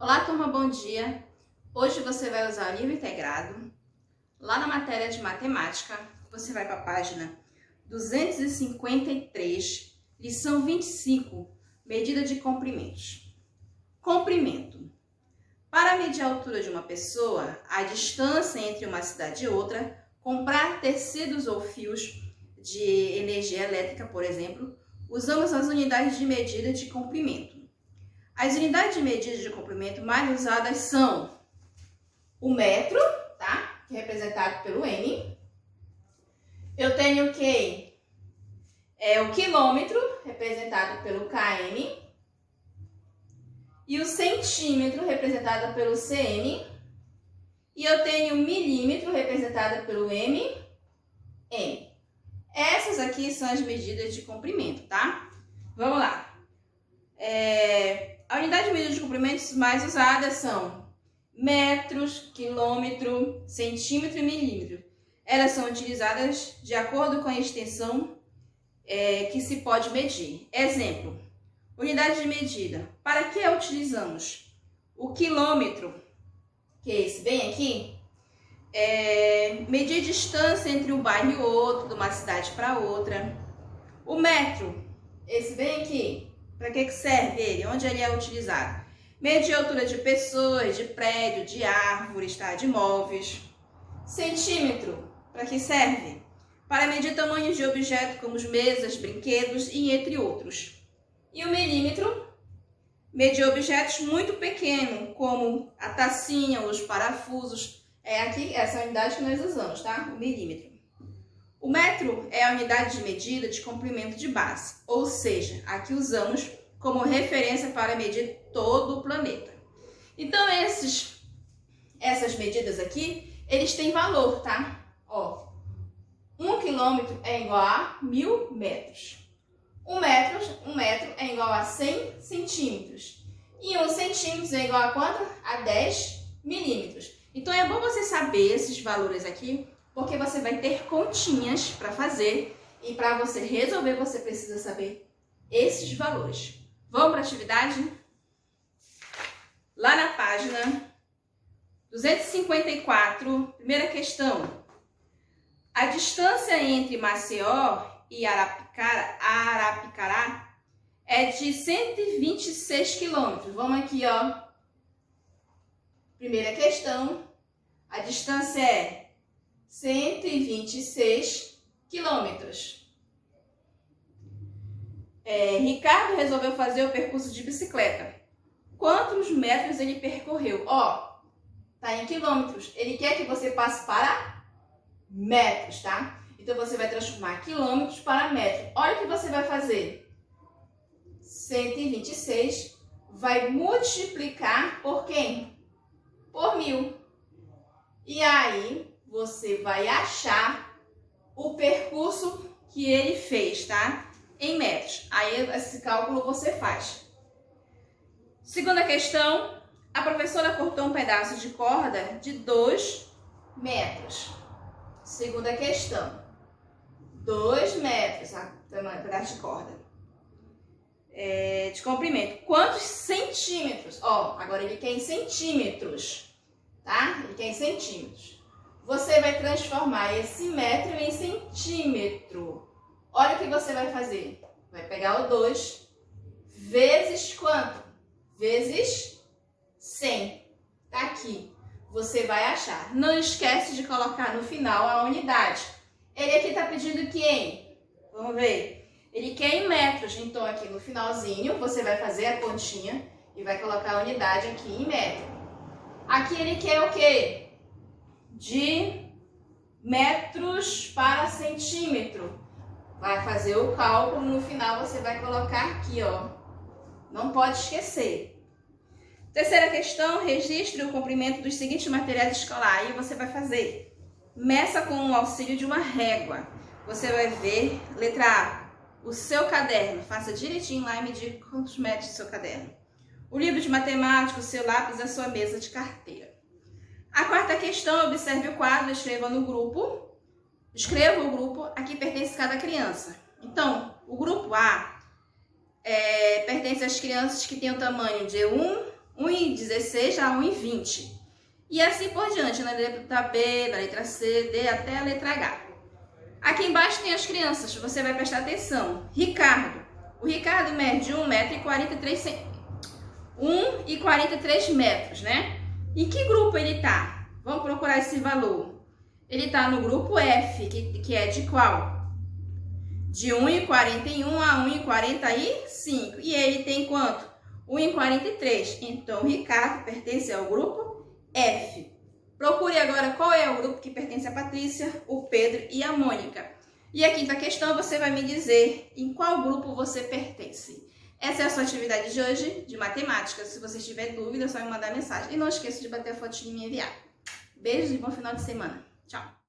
Olá, turma, bom dia! Hoje você vai usar o livro integrado. Lá na matéria de matemática, você vai para a página 253, lição 25, medida de comprimentos. Comprimento. Para medir a altura de uma pessoa, a distância entre uma cidade e outra, comprar tecidos ou fios de energia elétrica, por exemplo, usamos as unidades de medida de comprimento. As unidades de medida de comprimento mais usadas são o metro, tá? Que é representado pelo M. Eu tenho o quê? O quilômetro, representado pelo km. E o centímetro, representado pelo cm. E eu tenho o milímetro, representado pelo m. Essas aqui são as medidas de comprimento, tá? Vamos lá. A unidade de medida de comprimentos mais usadas são metros, quilômetro, centímetro e milímetro. Elas são utilizadas de acordo com a extensão que se pode medir. Exemplo, unidade de medida. Para que utilizamos? O quilômetro, que é esse bem aqui, medir distância entre um bairro e outro, de uma cidade para outra. O metro, esse bem aqui, para que serve ele? Onde ele é utilizado? Medir a altura de pessoas, de prédio, de árvores, tá? De móveis. Centímetro, para que serve? Para medir tamanhos de objetos como mesas, brinquedos e entre outros. E o milímetro, medir objetos muito pequenos, como a tacinha, os parafusos. Aqui essa é a unidade que nós usamos, tá? O milímetro. O metro é a unidade de medida de comprimento de base, ou seja, aqui usamos como referência para medir todo o planeta. Então, essas medidas aqui, eles têm valor, tá? Ó, 1 quilômetro é igual a 1000 metros. 1 metro é igual a 100 centímetros. E 1 centímetro é igual a quanto? A 10 milímetros. Então, é bom você saber esses valores aqui, porque você vai ter continhas para fazer e para você resolver você precisa saber esses valores. Vamos para a atividade? Lá na página 254, primeira questão. A distância entre Maceió e Arapicará é de 126 quilômetros. Vamos aqui, ó. Primeira questão. A distância é 126 quilômetros. Ricardo resolveu fazer o percurso de bicicleta. Quantos metros ele percorreu? Ó, tá em quilômetros. Ele quer que você passe para metros, tá? Então, você vai transformar quilômetros para metro. Olha o que você vai fazer. 126 vai multiplicar por quem? Por 1000. E aí, você vai achar o percurso que ele fez, tá? Em metros. Aí, esse cálculo você faz. Segunda questão. A professora cortou um pedaço de corda de 2 metros. Segunda questão. 2 metros, um pedaço de corda. De comprimento. Quantos centímetros? Ó, agora ele quer em centímetros, tá? Ele quer em centímetros. Você vai transformar esse metro em centímetro. Olha o que você vai fazer. Vai pegar o 2 vezes quanto? Vezes 100. Tá aqui. Você vai achar. Não esquece de colocar no final a unidade. Ele aqui tá pedindo quem? Vamos ver. Ele quer em metros. Então, aqui no finalzinho, você vai fazer a continha e vai colocar a unidade aqui em metro. Aqui ele quer o quê? De metros para centímetro. Vai fazer o cálculo, no final você vai colocar aqui, ó. Não pode esquecer. Terceira questão, registre o comprimento dos seguintes materiais escolares. Aí você vai fazer. Meça com o auxílio de uma régua. Você vai ver, letra A, o seu caderno. Faça direitinho lá e medir quantos metros do seu caderno. O livro de matemática, o seu lápis, a sua mesa de carteira. A quarta questão, observe o quadro, escreva no grupo. Escreva o grupo a que pertence cada criança. Então, o grupo A pertence às crianças que têm o tamanho de 1 1,16 a 1,20. E assim por diante, na letra B, da letra C, D até a letra H. Aqui embaixo tem as crianças, você vai prestar atenção. Ricardo. O Ricardo mede 1,43 metros, né? Em que grupo ele tá? Vamos procurar esse valor. Ele tá no grupo F, que é de qual? De 1,41 a 1,45. E ele tem quanto? 1,43. Então, o Ricardo pertence ao grupo F. Procure agora qual é o grupo que pertence a Patrícia, o Pedro e a Mônica. E a quinta questão, você vai me dizer em qual grupo você pertence. Essa é a sua atividade de hoje, de matemática. Se você tiver dúvida, é só me mandar mensagem. E não esqueça de bater a fotinha e me enviar. Beijos e bom final de semana. Tchau!